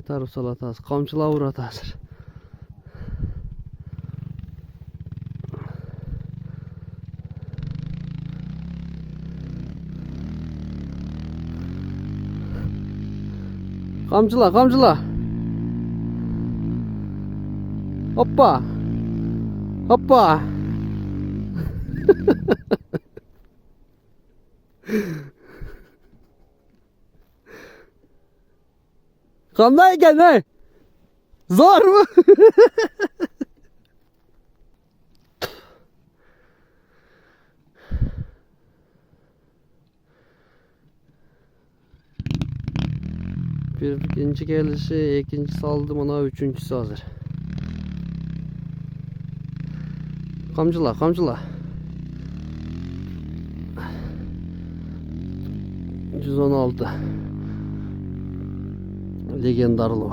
tarif salatası. Kamçıla uğrat hazır. Kamçıla kamçıla. Hoppa. Hoppa. Kamdayken ne? Zor mu? Birinci gelişi, ikincisi aldım ona, üçüncüsü hazır. Kamçıla kamçıla. 116 Legendarlı.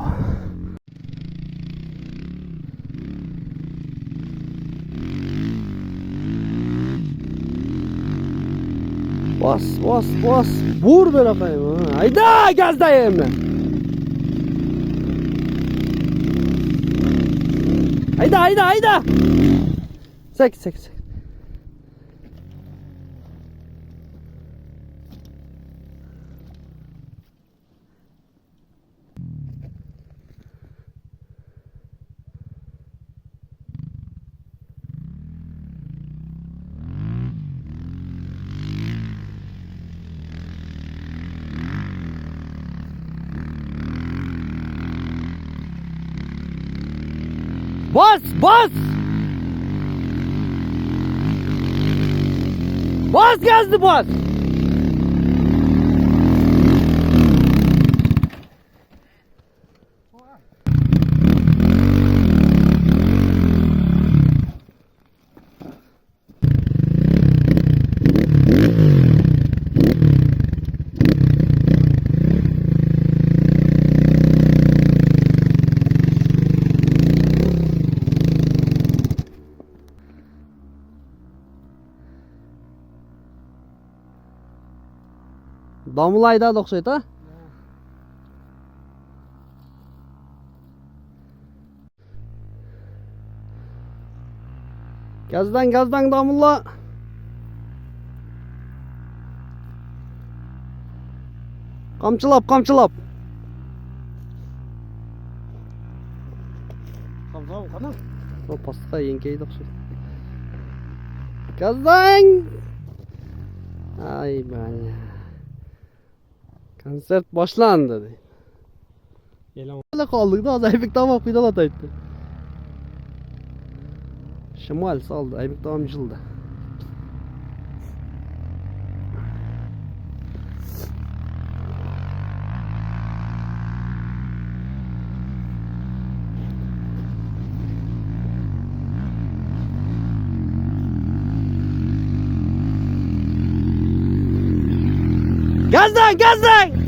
Bas bas bas. Vur böyle kayma. Hayda gazdayım ben. Hayda hayda hayda. Sek sek sek. Bas bas. Bas gazlı bas. Damlayda dokşayt ha? Gazdan damla. Kamçılap kamçılap. Tamam kanal. O pasta yengeyi dokşayt. Gazdan. Ay ben. Konser başlandı dedi. Öyle kaldık da az Aybek tamam pedal ataydı. Şemal saldı. Aybek tamam yıldı. Gazdan gazdan.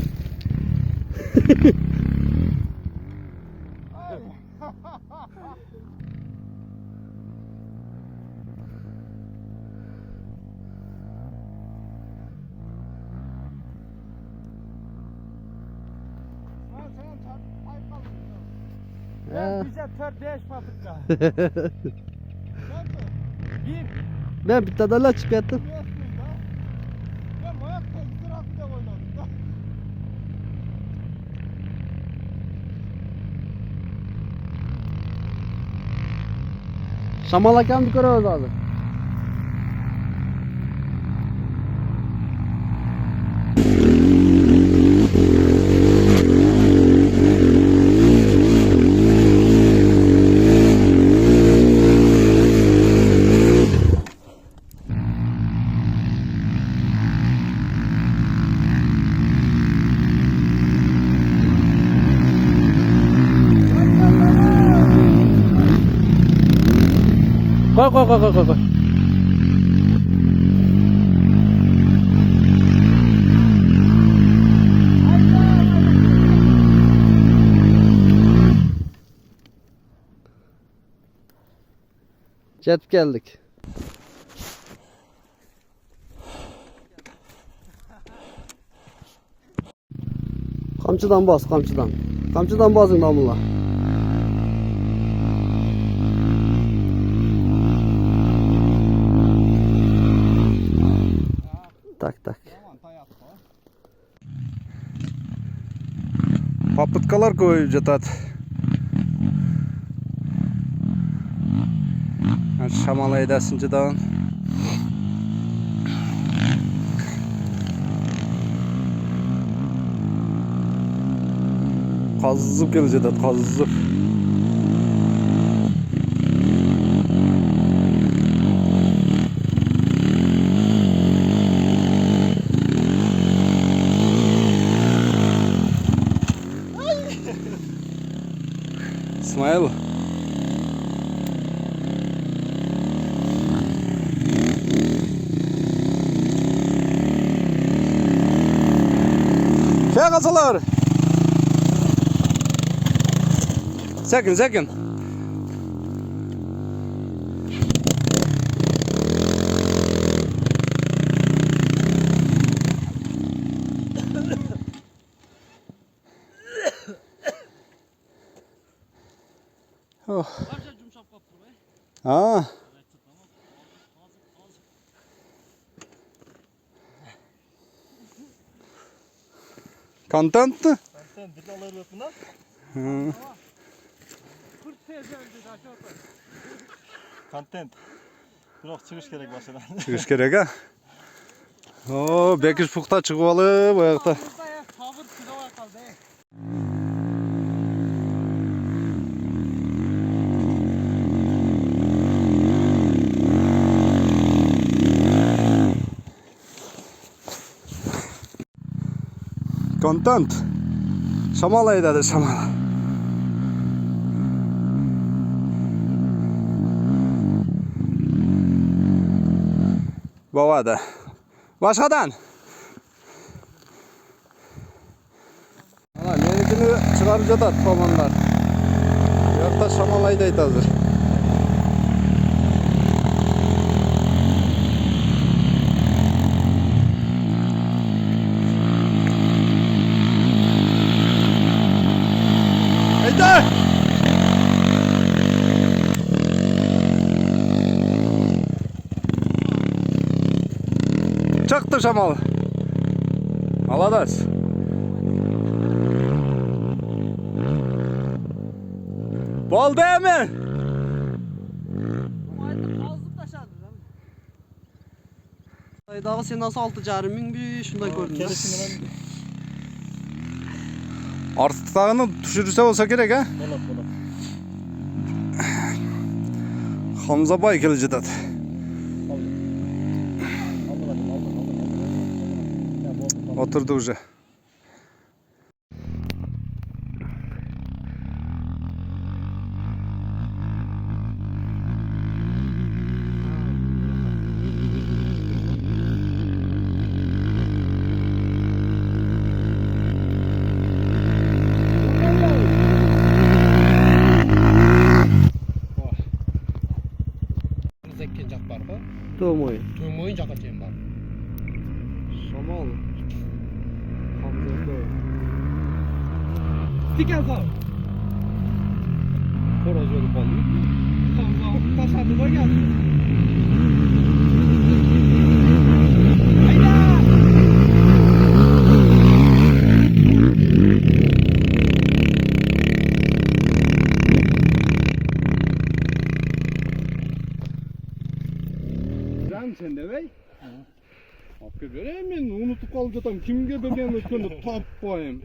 Bize tör değiş patıkla. Ben bir tadala çıkarttım. Şamalakan bir kere oldu abi. Koy. Jet geldik. Kamçıdan bas kamçıdan. Kamçıdan bazın damla. Tak tak. Papıtkalar koyup jatat. Şamal aydasinchi dağın. Qazzıb kelip jatat, qazzıb. İsmail. Şey kasalar. Sekin. Oh. Ha. Content mı? Content bir alır yapına. Hı. 40 tez öldü aşağı. Content. Biraz çıkış gerek başına. Çıkış gerek ha. Oo, bekiş puxta çıkıp alıp ayakta. Burada ya tavır kilo var kaldı. Content. Şamal aydadı şamal. Babada. Başkadan. Ana menikini çıkarıp jatat komanlar. Yakta şamal aydaydı hazır. Haydi! Çıktı şamal. Aladas. Bol değil mi? Daha sen nasıl 6,5 bir şunday gördün. Artıktağını düşürürse olsa gerek ha? Dolap. Hamza Bay gelecek at. Oturdu уже. To'moy. To'moy жаққа дейін бар. Şamal. Hamza. Stikan sal. Horoz bo'lib qoldi. Tashladi bo'lgan. Sen de bey. Hakkı vereyim ben unutup kalacaktım. Kimge bergen ötkünü tapmayayım.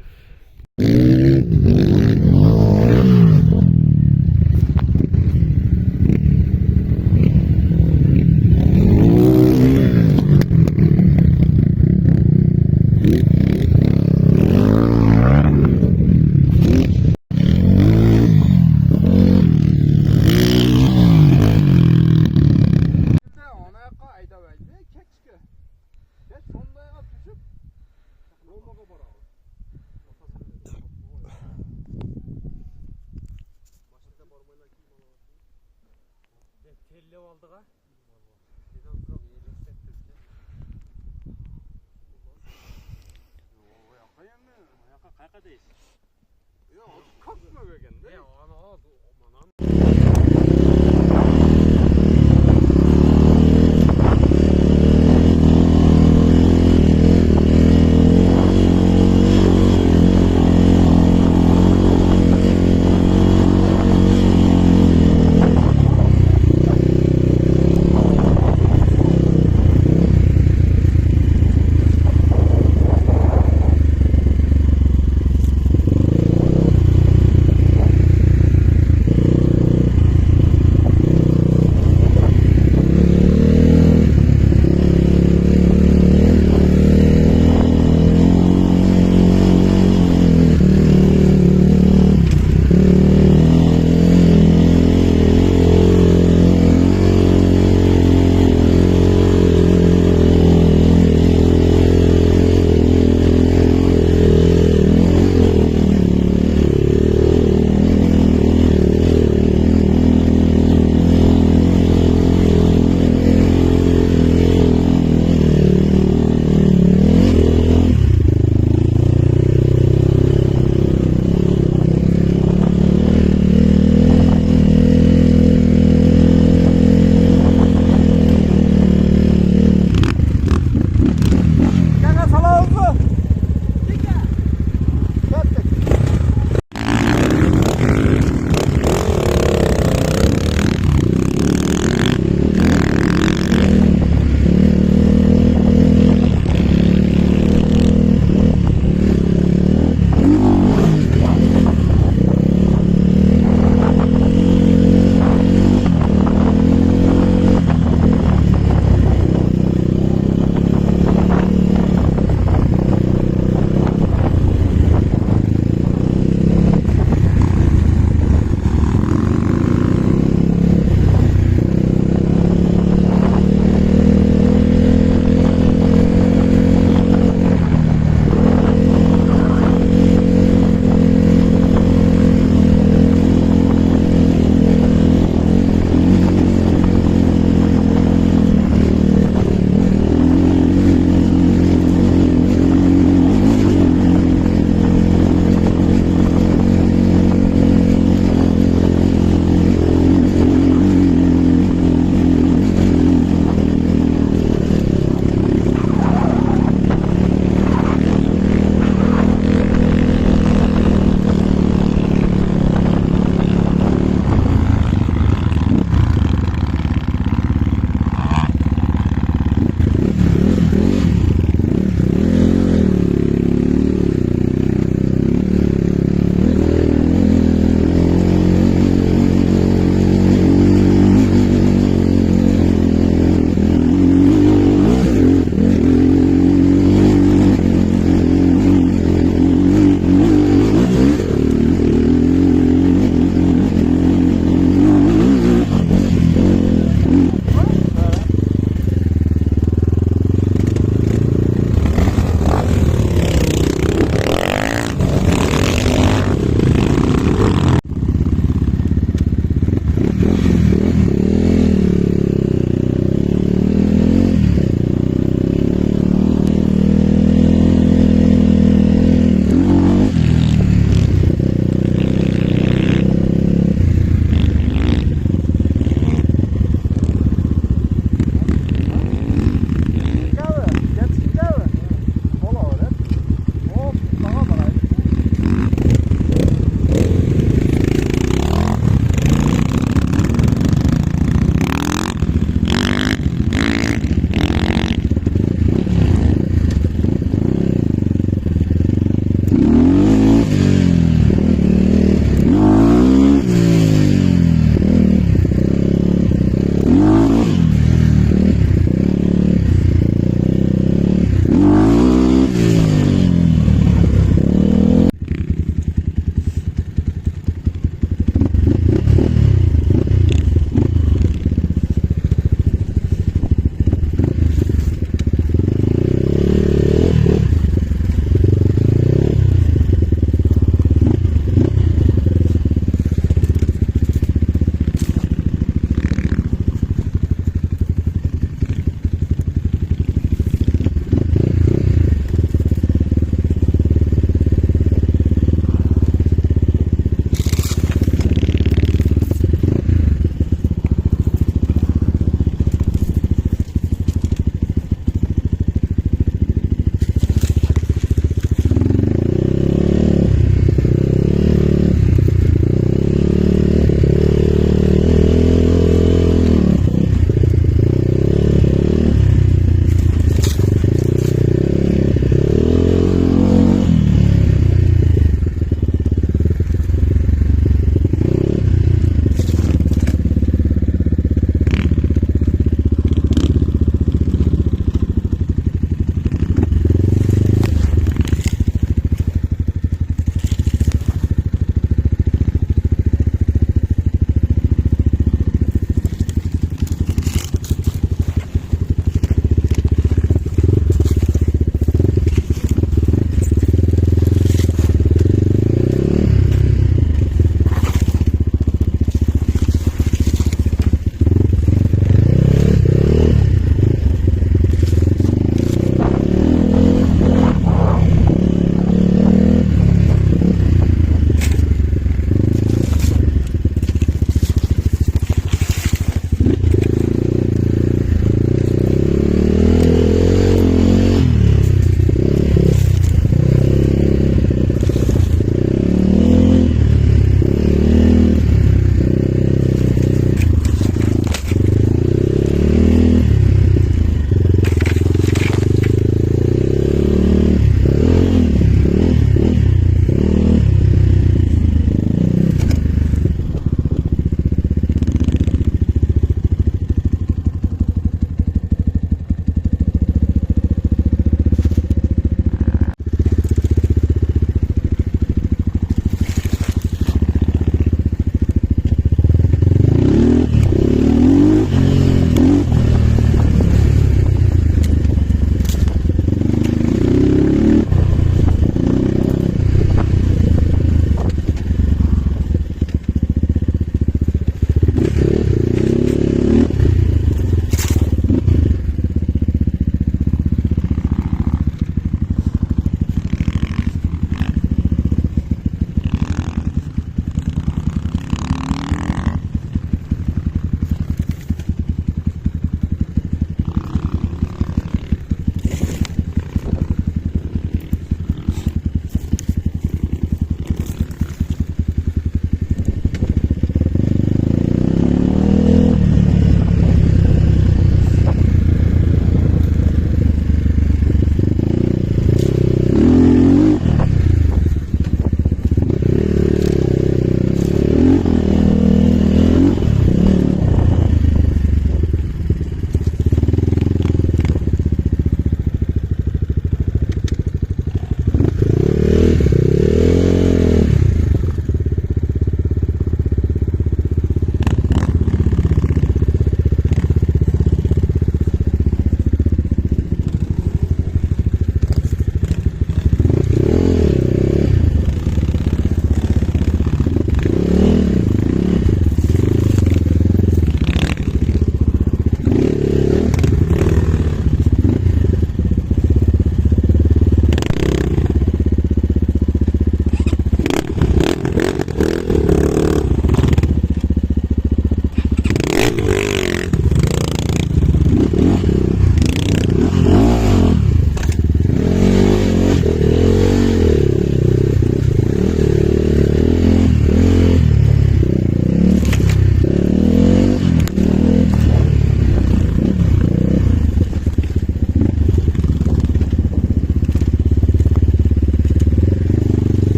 Telli oldu ha. Ya kalkma be kendi. Ya ana aman